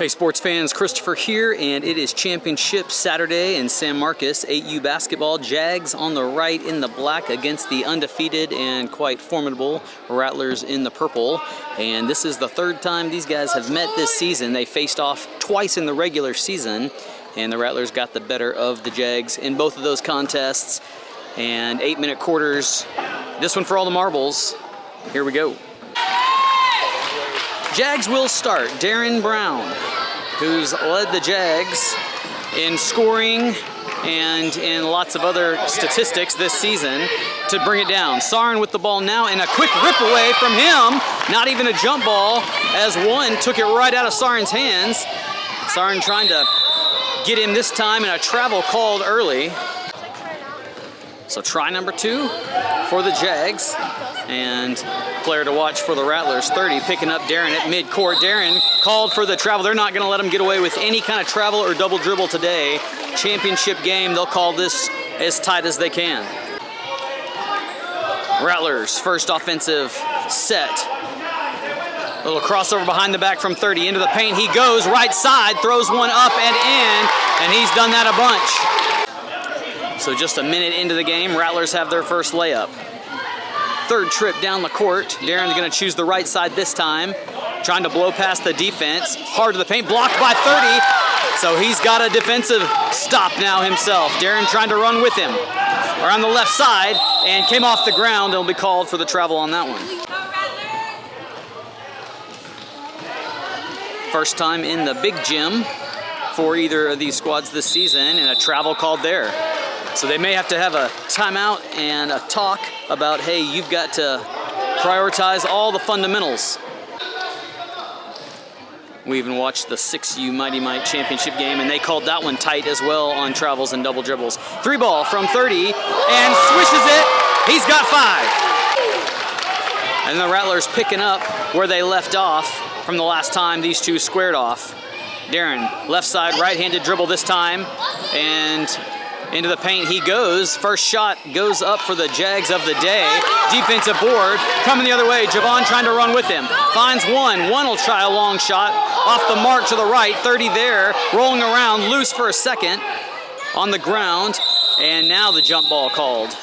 Hey sports fans, Christopher here, and it is Championship Saturday in San Marcos. 8U basketball, Jags on the right in the black against the undefeated and quite formidable Rattlers in the purple. And this is the third time these guys have met this season. They faced off twice in the regular season, and the Rattlers got the better of the Jags in both of those contests. And 8-minute quarters, this one for all the marbles. Here we go. Jags will start. Darren Brown, who's led the Jags in scoring and in lots of other statistics this season, to bring it down. Sarin with the ball now, and a quick rip away from him. Not even a jump ball, as one took it right out of Sarin's hands. Sarin trying to get him this time, and a travel called early. So try number 2 for the Jags, and player to watch for the Rattlers. 30 picking up Darren at midcourt. Darren called for the travel. They're not going to let him get away with any kind of travel or double dribble today. Championship game, they'll call this as tight as they can. Rattlers first offensive set. A little crossover behind the back from 30 into the paint. He goes right side, throws one up and in, and he's done that a bunch. So just a minute into the game, Rattlers have their first layup. Third trip down the court. Darren's going to choose the right side this time. Trying to blow past the defense. Hard to the paint, blocked by 30. So he's got a defensive stop now himself. Darren trying to run with him. Around the left side, and came off the ground. It'll be called for the travel on that one. First time in the big gym for either of these squads this season, and a travel called there. So they may have to have a timeout and a talk about, hey, you've got to prioritize all the fundamentals. We even watched the 6U Mighty Might championship game, and they called that one tight as well on travels and double dribbles. 3 ball from 30, and swishes it. He's got 5. And the Rattlers picking up where they left off from the last time these two squared off. Darren, left side, right-handed dribble this time, and into the paint he goes. First shot goes up for the Jags of the day. Defensive board coming the other way. Javon trying to run with him. Finds one. One will try a long shot. Off the mark to the right. 30 there. Rolling around. Loose for a second. On the ground. And now the jump ball called.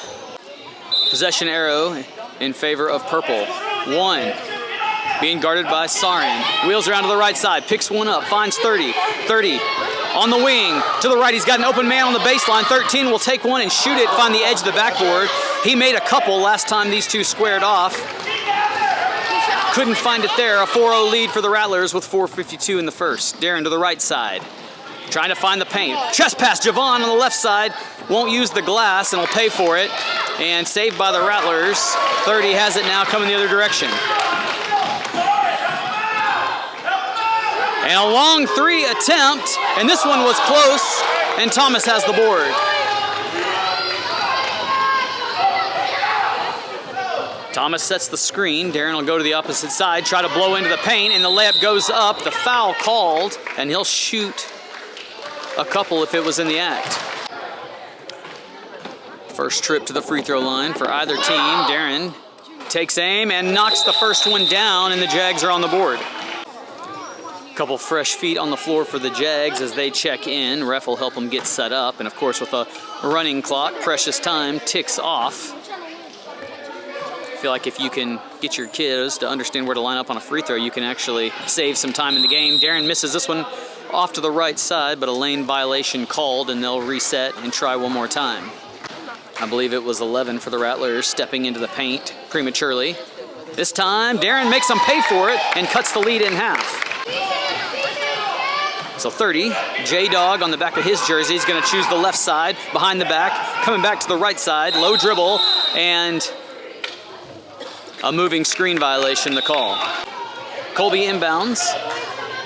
Possession arrow in favor of purple. 1. Being guarded by Sarin. Wheels around to the right side. Picks one up. Finds 30. 30. On the wing, to the right, he's got an open man on the baseline. 13 will take one and shoot it, find the edge of the backboard. He made a couple last time these two squared off. Couldn't find it there. A 4-0 lead for the Rattlers with 4:52 in the first. Darren to the right side, trying to find the paint. Chest pass, Javon on the left side. Won't use the glass and will pay for it. And saved by the Rattlers. 30 has it now coming the other direction. And a long 3 attempt, and this one was close, and Thomas has the board. Thomas sets the screen. Darren will go to the opposite side, try to blow into the paint, and the layup goes up. The foul called, and he'll shoot a couple if it was in the act. First trip to the free throw line for either team. Darren takes aim and knocks the first one down, and the Jags are on the board. Couple fresh feet on the floor for the Jags as they check in. Ref will help them get set up, and of course with a running clock, precious time ticks off. I feel like if you can get your kids to understand where to line up on a free throw, you can actually save some time in the game. Darren misses this one off to the right side, but a lane violation called, and they'll reset and try one more time. I believe it was 11 for the Rattlers stepping into the paint prematurely. This time, Darren makes them pay for it and cuts the lead in half. So 30, J-Dog on the back of his jersey is going to choose the left side, behind the back, coming back to the right side, low dribble, and a moving screen violation to call. Colby inbounds,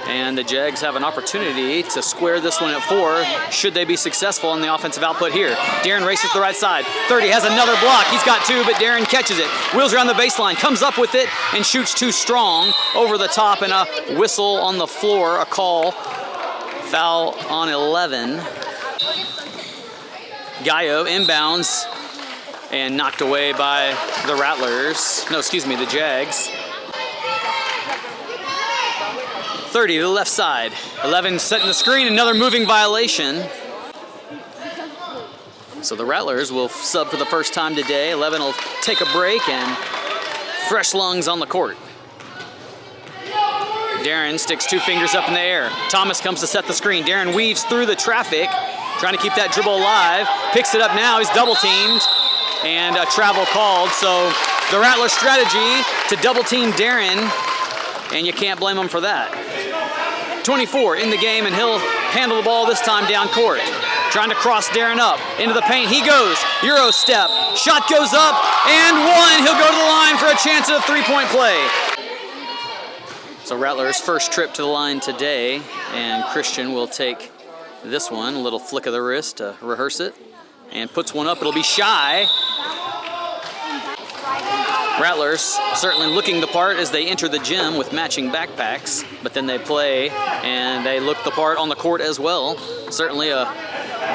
and the Jags have an opportunity to square this one at 4, should they be successful in the offensive output here. Darren races to the right side. 30 has another block. He's got 2, but Darren catches it. Wheels around the baseline, comes up with it, and shoots too strong over the top, and a whistle on the floor, a call. Foul on 11. Gallo inbounds and knocked away by the Rattlers. No, excuse me, the Jags. 30 to the left side. 11 setting the screen, another moving violation. So the Rattlers will sub for the first time today. 11 will take a break and fresh lungs on the court. Darren sticks 2 fingers up in the air. Thomas comes to set the screen. Darren weaves through the traffic, trying to keep that dribble alive. Picks it up now, he's double teamed, and a travel called. So the Rattlers' strategy to double team Darren, and you can't blame him for that. 24 in the game, and he'll handle the ball this time down court. Trying to cross Darren up into the paint. He goes, Euro step, shot goes up, and one. He'll go to the line for a chance at a 3-point play. So Rattlers' first trip to the line today, and Christian will take this one, a little flick of the wrist to rehearse it, and puts one up. It'll be shy. Rattlers certainly looking the part as they enter the gym with matching backpacks, but then they play and they look the part on the court as well. Certainly a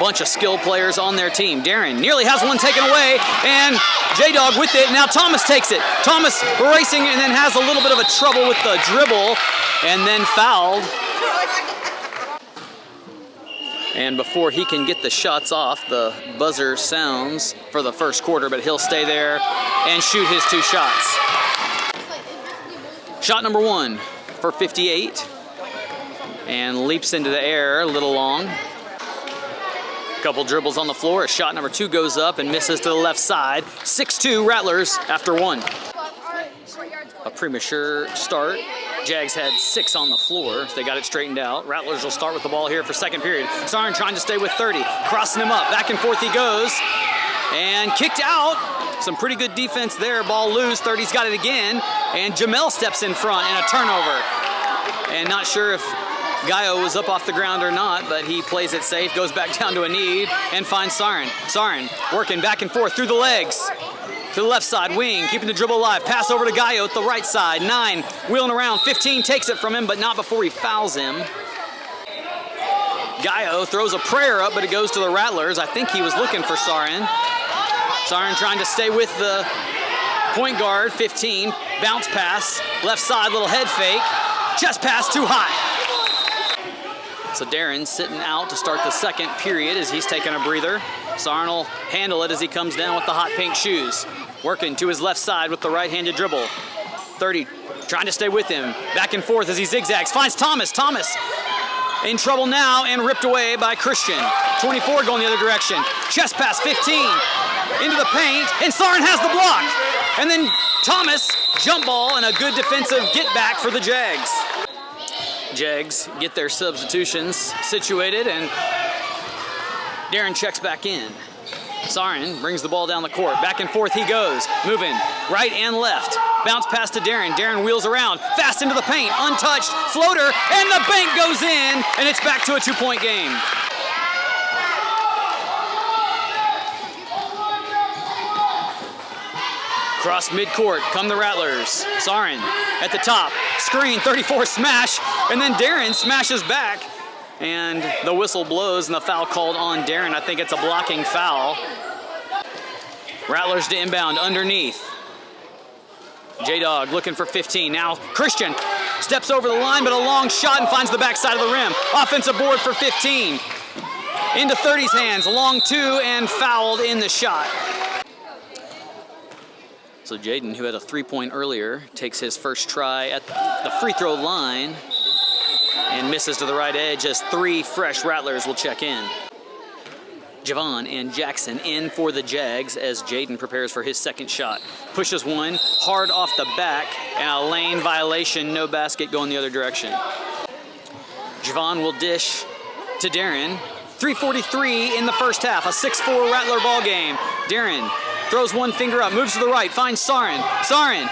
bunch of skilled players on their team. Darren nearly has one taken away, and J-Dog with it. Now Thomas takes it. Thomas racing and then has a little bit of a trouble with the dribble and then fouled. And before he can get the shots off, the buzzer sounds for the first quarter, but he'll stay there and shoot his 2 shots. Shot number 1 for 58, and leaps into the air a little long. Couple dribbles on the floor. Shot number 2 goes up and misses to the left side. 6-2 Rattlers after 1. A premature start. Jags had 6 on the floor. They got it straightened out. Rattlers will start with the ball here for second period. Sarin trying to stay with 30. Crossing him up. Back and forth he goes. And kicked out. Some pretty good defense there. Ball loose. 30's got it again. And Jamel steps in front and a turnover. And not sure if Gaio was up off the ground or not, but he plays it safe, goes back down to a need, and finds Sarin. Sarin working back and forth through the legs. To the left side, wing, keeping the dribble alive. Pass over to Gaio at the right side. 9, wheeling around. 15 takes it from him, but not before he fouls him. Gaio throws a prayer up, but it goes to the Rattlers. I think he was looking for Sarin. Sarin trying to stay with the point guard. 15, bounce pass. Left side, little head fake. Chest pass too high. So Darren sitting out to start the second period as he's taking a breather. Sarin will handle it as he comes down with the hot pink shoes. Working to his left side with the right-handed dribble. 30 trying to stay with him. Back and forth as he zigzags. Finds Thomas. Thomas in trouble now and ripped away by Christian. 24 going the other direction. Chest pass 15 into the paint, and Sarin has the block. And then Thomas, jump ball, and a good defensive get back for the Jags. Jags get their substitutions situated, and Darren checks back in. Sarin brings the ball down the court. Back and forth he goes, moving right and left. Bounce pass to Darren. Darren wheels around, fast into the paint, untouched, floater, and the bank goes in, and it's back to a 2-point game. Across midcourt come the Rattlers. Sarin at the top, screen, 34 smash, and then Darren smashes back, and the whistle blows and the foul called on Darren. I think it's a blocking foul. Rattlers to inbound underneath. J-Dog looking for 15. Now Christian steps over the line, but a long shot and finds the backside of the rim. Offensive board for 15. Into 30's hands, long 2 and fouled in the shot. So Jaden, who had a 3-point earlier, takes his first try at the free throw line and misses to the right edge as 3 fresh Rattlers will check in. Javon and Jackson in for the Jags as Jaden prepares for his second shot. Pushes one hard off the back, and a lane violation, no basket going the other direction. Javon will dish to Darren. 3:43 in the first half, a 6-4 Rattler ball game. Darren throws one finger up, moves to the right, finds Sarin. Sarin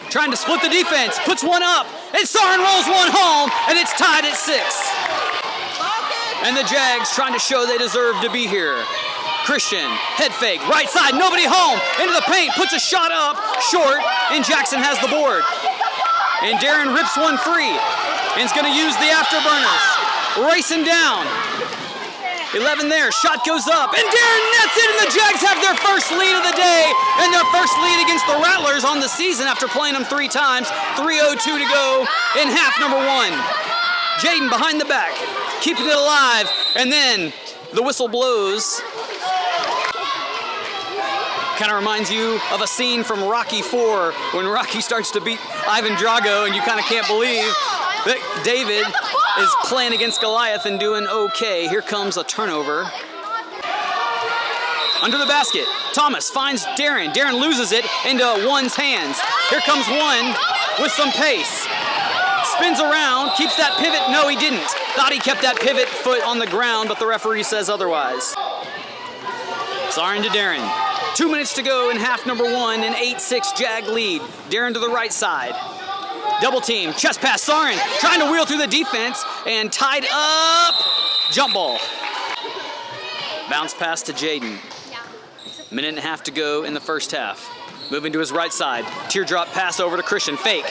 trying to split the defense, puts one up, and Sarin rolls one home, and it's tied at 6. And the Jags trying to show they deserve to be here. Christian, head fake, right side, nobody home, into the paint, puts a shot up, short, and Jackson has the board. And Darren rips one free, and is gonna use the afterburners. Racing down. 11 there, shot goes up, and Darren nets it, and the Jags have their first lead of the day, and their first lead against the Rattlers on the season after playing them 3 times. 3:02 to go in half number 1. Jaden behind the back, keeping it alive, and then the whistle blows. Kind of reminds you of a scene from Rocky IV when Rocky starts to beat Ivan Drago and you kind of can't believe that David is playing against Goliath and doing okay. Here comes a turnover. Under the basket, Thomas finds Darren. Darren loses it into One's hands. Here comes One with some pace. Spins around, keeps that pivot. No, he didn't. Thought he kept that pivot foot on the ground, but the referee says otherwise. Sarin to Darren. 2 minutes to go in half number one, an 8-6 Jag lead. Darren to the right side. Double team, chest pass, Sarin trying to wheel through the defense and tied up. Jump ball. Bounce pass to Jaden. Minute and a half to go in the first half. Moving to his right side. Teardrop pass over to Christian, fake.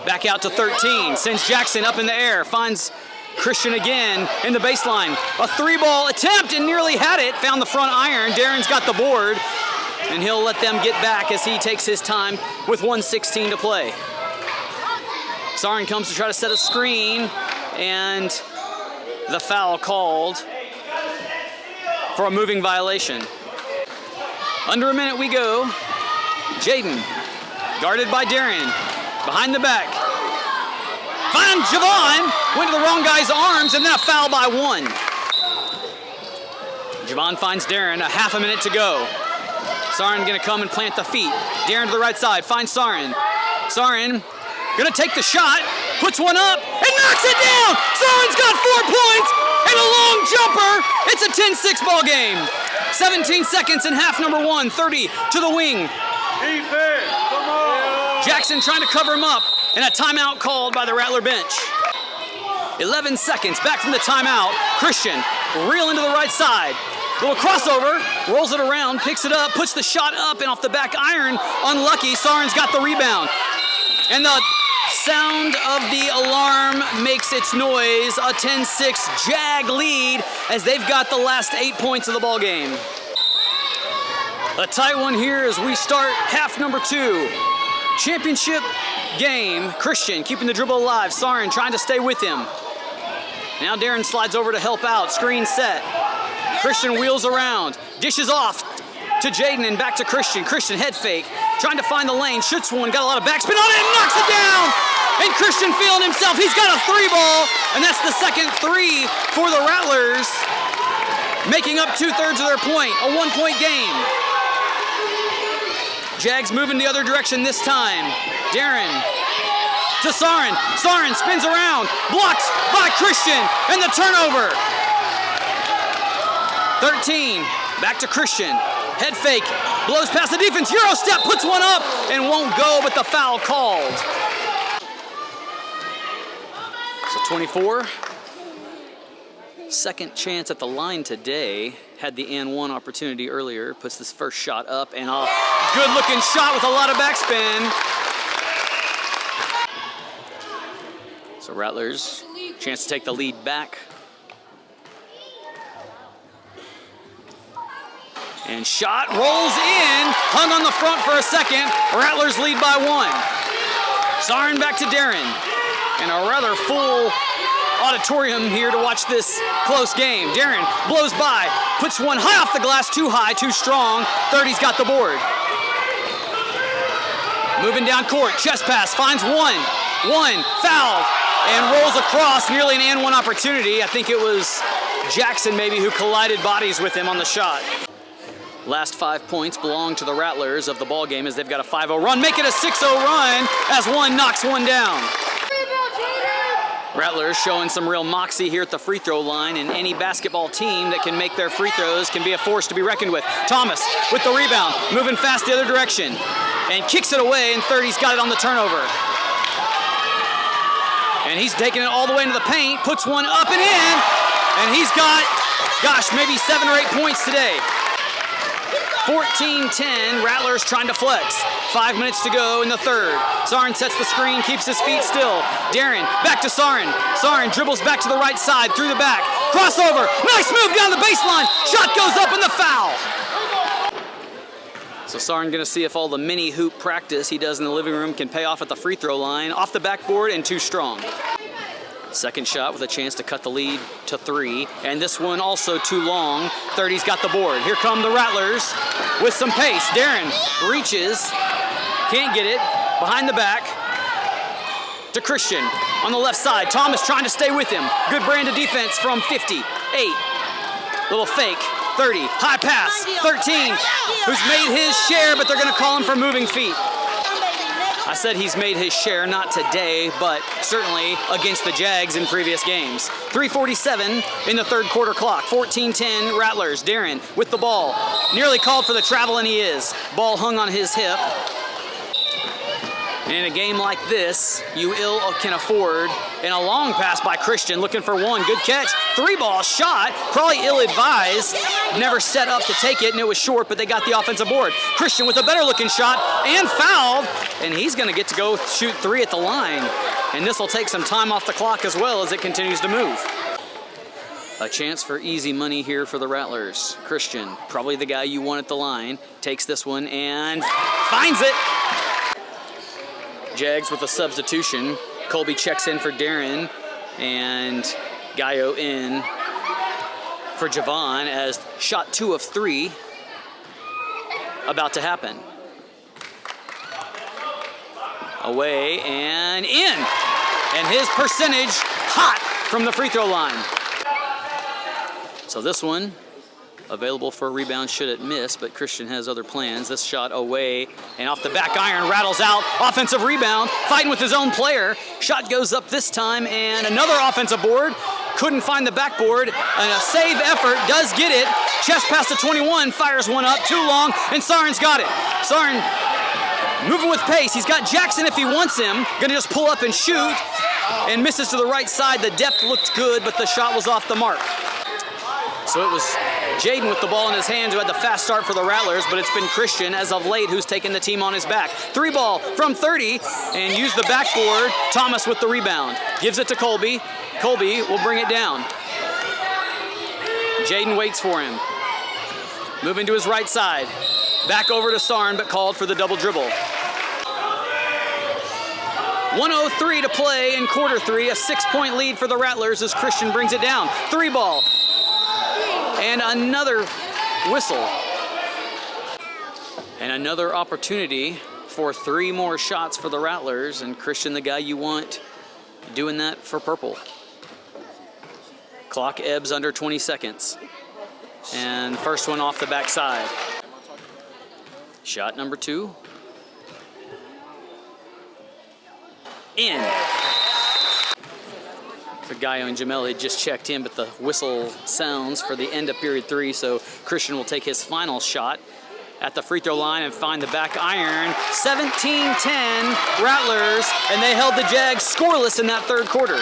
Back out to 13, sends Jackson up in the air, finds Christian again in the baseline. A 3-ball attempt and nearly had it. Found the front iron. Darren's got the board. And he'll let them get back as he takes his time with 1:16 to play. Sarin comes to try to set a screen. And the foul called for a moving violation. Under a minute we go. Jaden, guarded by Darren. Behind the back. Finds Javon, went to the wrong guy's arms, and then a foul by One. Javon finds Darren, a half a minute to go. Sarin gonna come and plant the feet. Darren to the right side, finds Sarin. Sarin gonna take the shot, puts one up, and knocks it down! Sarin's got 4 points, and a long jumper! It's a 10-6 ball game. 17 seconds in half number one, 30 to the wing. Defense, come on! Jackson trying to cover him up, and a timeout called by the Rattler bench. 11 seconds back from the timeout. Christian reeling to the right side. Little crossover, rolls it around, picks it up, puts the shot up and off the back iron. Unlucky, Sarin's got the rebound. And the sound of the alarm makes its noise. A 10-6 Jag lead as they've got the last 8 points of the ball game. A tight one here as we start half number two. Championship game. Christian keeping the dribble alive. Sarin trying to stay with him. Now Darren slides over to help out. Screen set. Christian wheels around. Dishes off to Jaden and back to Christian. Christian head fake. Trying to find the lane. Shoots one. Got a lot of backspin on it and knocks it down. And Christian feeling himself. He's got a 3-ball. And that's the second 3 for the Rattlers. Making up 2/3 of their point. A 1-point game. Jags moving the other direction this time. Darren to Sarin. Sarin spins around. Blocked by Christian. And the turnover. 13. Back to Christian. Head fake. Blows past the defense. Euro step. Puts one up. And won't go, but the foul called. So 24. Second chance at the line today. Had the and one opportunity earlier. Puts this first shot up and a good looking shot with a lot of backspin. So Rattlers, chance to take the lead back. And shot rolls in, hung on the front for a second. Rattlers lead by 1. Sarin back to Darren. And a rather full auditorium here to watch this close game. Darren blows by, puts one high off the glass, too high, too strong. 30's got the board. Moving down court, chest pass, finds one, fouled, and rolls across, nearly an and one opportunity. I think it was Jackson maybe who collided bodies with him on the shot. Last 5 points belong to the Rattlers of the ball game as they've got a 5-0 run. Make it a 6-0 run as one knocks one down. Rattlers showing some real moxie here at the free throw line, and any basketball team that can make their free throws can be a force to be reckoned with. Thomas with the rebound, moving fast the other direction, and kicks it away, and 30's got it on the turnover. And he's taking it all the way into the paint, puts one up and in, and he's got, gosh, maybe 7 or 8 points today. 14-10, Rattlers trying to flex. 5 minutes to go in the third. Sarin sets the screen, keeps his feet still. Darren, back to Sarin. Sarin dribbles back to the right side, through the back. Crossover, nice move down the baseline. Shot goes up and the foul. So Sarin gonna see if all the mini hoop practice he does in the living room can pay off at the free throw line. Off the backboard and too strong. Second shot with a chance to cut the lead to 3. And this one also too long. 30's got the board. Here come the Rattlers with some pace. Darren reaches, can't get it. Behind the back to Christian on the left side. Thomas trying to stay with him. Good brand of defense from 50. 8. Little fake. 30. High pass. 13. Who's made his share, but they're going to call him for moving feet. I said he's made his share, not today, but certainly against the Jags in previous games. 3:47 in the third quarter clock. 14-10 Rattlers. Darren with the ball. Nearly called for the travel, and he is. Ball hung on his hip. And in a game like this, you ill can afford. And a long pass by Christian, looking for one. Good catch. 3-ball shot. Probably ill-advised. Never set up to take it, and it was short, but they got the offensive board. Christian with a better-looking shot and fouled. And he's going to get to go shoot 3 at the line. And this will take some time off the clock as well as it continues to move. A chance for easy money here for the Rattlers. Christian, probably the guy you want at the line, takes this one and finds it. Jags with a substitution. Colby checks in for Darren, and Gallo in for Javon as shot 2 of 3 about to happen. Away and in. And his percentage hot from the free throw line. So this one available for a rebound should it miss, but Christian has other plans. This shot away and off the back iron, rattles out. Offensive rebound, fighting with his own player. Shot goes up this time, and another offensive board. Couldn't find the backboard, and a save effort does get it. Chest pass to 21, fires one up, too long, and Sarin's got it. Sarin moving with pace. He's got Jackson if he wants him. Gonna just pull up and shoot, and misses to the right side. The depth looked good, but the shot was off the mark. So it was Jaden with the ball in his hands who had the fast start for the Rattlers, but it's been Christian as of late who's taken the team on his back. 3-ball from 30 and used the backboard. Thomas with the rebound. Gives it to Colby. Colby will bring it down. Jaden waits for him. Moving to his right side. Back over to Sarn, but called for the double dribble. 1:03 to play in quarter 3. A 6-point lead for the Rattlers as Christian brings it down. 3-ball. And another whistle. And another opportunity for 3 more shots for the Rattlers. And Christian, the guy you want, doing that for purple. Clock ebbs under 20 seconds. And first one off the backside. Shot number 2. In. The guy on Jamel had just checked in, but the whistle sounds for the end of period 3, so Christian will take his final shot at the free throw line and find the back iron. 17-10 Rattlers, and they held the Jags scoreless in that third quarter.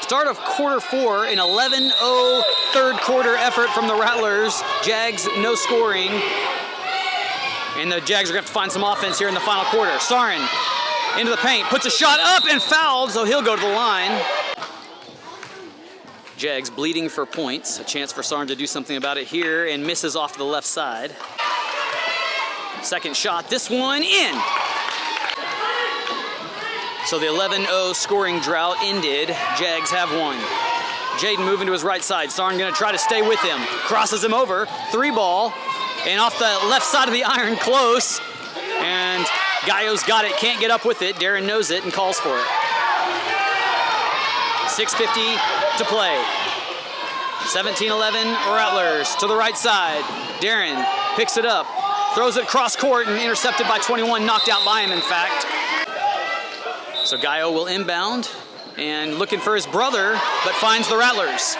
Start of quarter 4, an 11-0 third quarter effort from the Rattlers. Jags no scoring, and the Jags are going to have to find some offense here in the final quarter. Sarin into the paint, puts a shot up and fouled, so he'll go to the line. Jags bleeding for points. A chance for Sarin to do something about it here, and misses off to the left side. Second shot, this one in. So the 11-0 scoring drought ended. Jags have won. Jaden moving to his right side. Sarin gonna try to stay with him. Crosses him over, 3-ball, and off the left side of the iron, close. And Gallo's got it, can't get up with it. Darren knows it and calls for it. 6:50 to play. 17-11 Rattlers to the right side. Darren picks it up, throws it cross court and intercepted by 21, knocked out by him in fact. So Gallo will inbound and looking for his brother, but finds the Rattlers.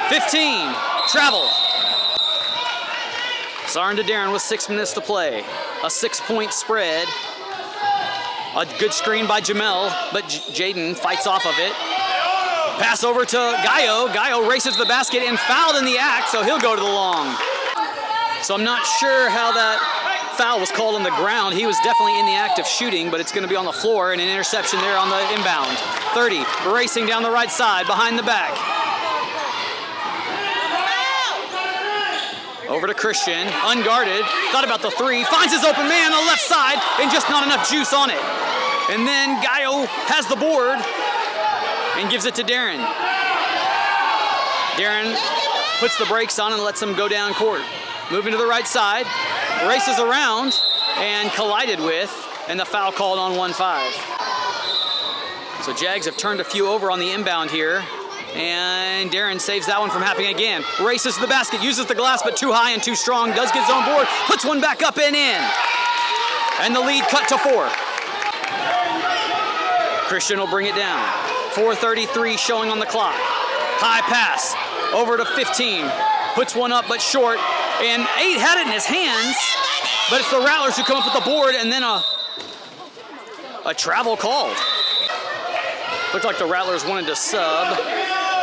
15, travel. Sarin to Darren with 6 minutes to play. A 6-point spread. A good screen by Jamel, but Jaden fights off of it. Pass over to Gallo. Gallo races to the basket and fouled in the act, so he'll go to the long. So I'm not sure how that foul was called on the ground. He was definitely in the act of shooting, but it's going to be on the floor and an interception there on the inbound. 30, racing down the right side, behind the back. Over to Christian, unguarded, thought about the 3, finds his open man on the left side, and just not enough juice on it. And then Gaio has the board and gives it to Darren. Darren puts the brakes on and lets him go down court. Moving to the right side, races around and collided with, and the foul called on 1-5. So Jags have turned a few over on the inbound here, and Darren saves that one from happening again. Races to the basket, uses the glass, but too high and too strong, does get his own board, puts one back up and in. And the lead cut to 4. Christian will bring it down. 4:33 showing on the clock. High pass, over to 15. Puts one up but short, and 8 had it in his hands, but it's the Rattlers who come up with the board, and then a travel called. Looked like the Rattlers wanted to sub,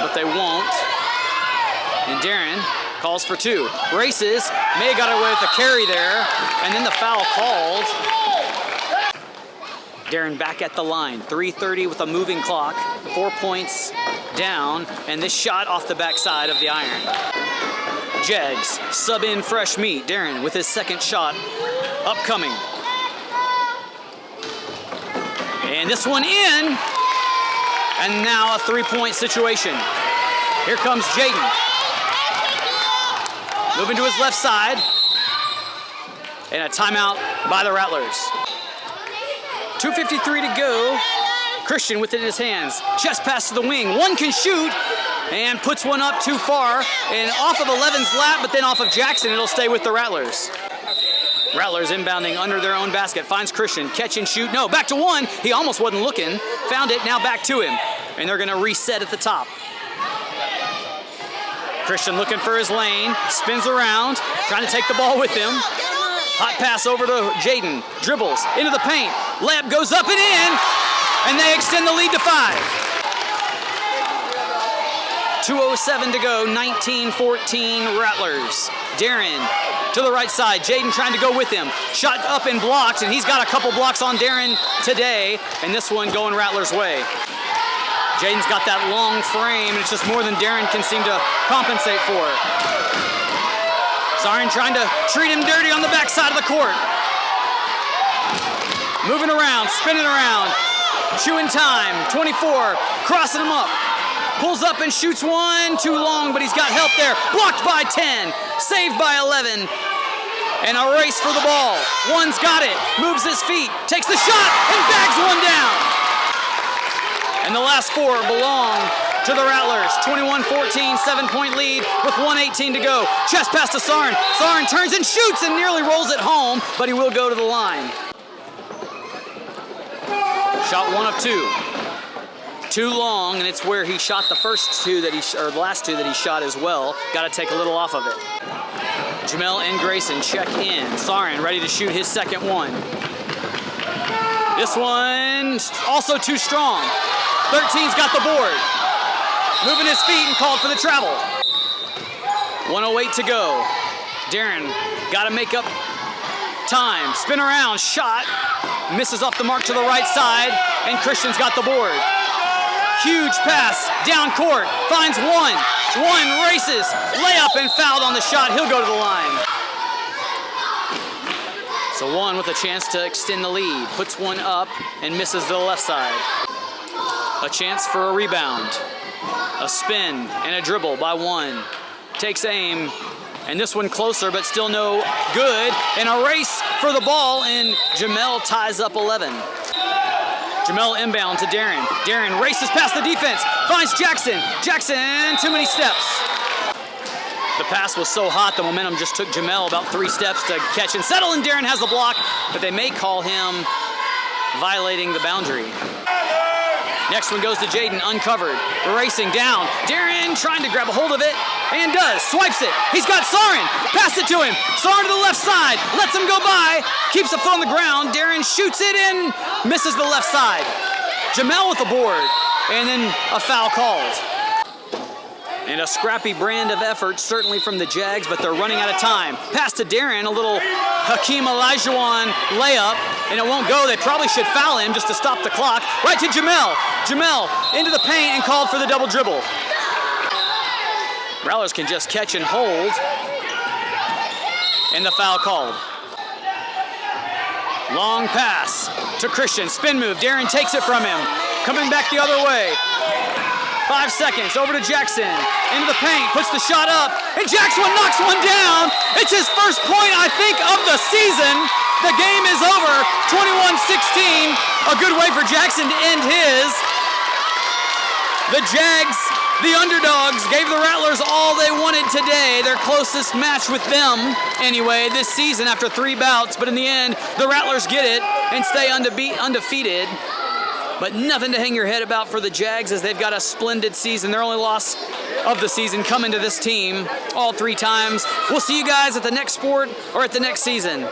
but they won't. And Darren calls for 2. Races, may have got away with the carry there, and then the foul called. Darren back at the line, 3:30 with a moving clock, 4 points down, and this shot off the backside of the iron. Jags sub in fresh meat. Darren with his second shot upcoming. And this one in, and now a 3-point situation. Here comes Jaden. Moving to his left side, and a timeout by the Rattlers. 2:53 to go. Christian with it in his hands. Chest pass to the wing. One can shoot and puts one up too far and off of 11's lap, but then off of Jackson. It'll stay with the Rattlers. Rattlers inbounding under their own basket. Finds Christian. Catch and shoot. No, back to 1. He almost wasn't looking. Found it. Now back to him. And they're going to reset at the top. Christian looking for his lane. Spins around. Trying to take the ball with him. Hot pass over to Jaden. Dribbles into the paint. Layup goes up and in. And they extend the lead to 5. 2:07 to go. 19-14 Rattlers. Darren to the right side. Jaden trying to go with him. Shot up and blocked. And he's got a couple blocks on Darren today. And this one going Rattlers' way. Jaden's got that long frame. And it's just more than Darren can seem to compensate for. Sarin trying to treat him dirty on the backside of the court. Moving around, spinning around, chewing time, 24, crossing him up. Pulls up and shoots one, too long, but he's got help there. Blocked by 10, saved by 11. And a race for the ball. One's got it, moves his feet, takes the shot, and bags one down. And the last 4 belong to the Rattlers. 21-14, 7-point lead with 1:18 to go. Chest pass to Sarin. Sarin turns and shoots and nearly rolls it home, but he will go to the line. Shot 1 of 2. Too long, and it's where he shot the first 2 that or the last 2 that he shot as well. Got to take a little off of it. Jamel and Grayson check in. Sarin ready to shoot his second one. This one also too strong. 13's got the board. Moving his feet and called for the travel. 1:08 to go. Darren got to make up time. Spin around, shot. Misses off the mark to the right side, and Christian's got the board. Huge pass, down court, finds one. One races, layup and fouled on the shot. He'll go to the line. So one with a chance to extend the lead. Puts one up and misses to the left side. A chance for a rebound. A spin and a dribble by one. Takes aim, and this one closer, but still no good. And a race for the ball, and Jamel ties up 11. Jamel inbound to Darren. Darren races past the defense, finds Jackson. Jackson, too many steps. The pass was so hot, the momentum just took Jamel about 3 steps to catch and settle, and Darren has the block, but they may call him violating the boundary. Next one goes to Jaden, uncovered, racing down. Darren trying to grab a hold of it, and does, swipes it. He's got Sarin, pass it to him. Sarin to the left side, lets him go by, keeps a foot on the ground. Darren shoots it in, misses the left side. Jamel with the board, and then a foul called. And a scrappy brand of effort, certainly from the Jags, but they're running out of time. Pass to Darren, a little Hakeem Olajuwon layup, and it won't go. They probably should foul him just to stop the clock. Right to Jamel. Jamel into the paint and called for the double dribble. Rattlers can just catch and hold. And the foul called. Long pass to Christian. Spin move. Darren takes it from him. Coming back the other way. 5 seconds. Over to Jackson. Into the paint. Puts the shot up. And Jackson knocks one down. It's his first point, I think, of the season. The game is over. 21-16. A good way for Jackson to end his. The Jags, the underdogs, gave the Rattlers all they wanted today. Their closest match with them, anyway, this season after 3 bouts. But in the end, the Rattlers get it and stay undefeated. But nothing to hang your head about for the Jags as they've got a splendid season. Their only loss of the season coming to this team all 3 times. We'll see you guys at the next sport or at the next season.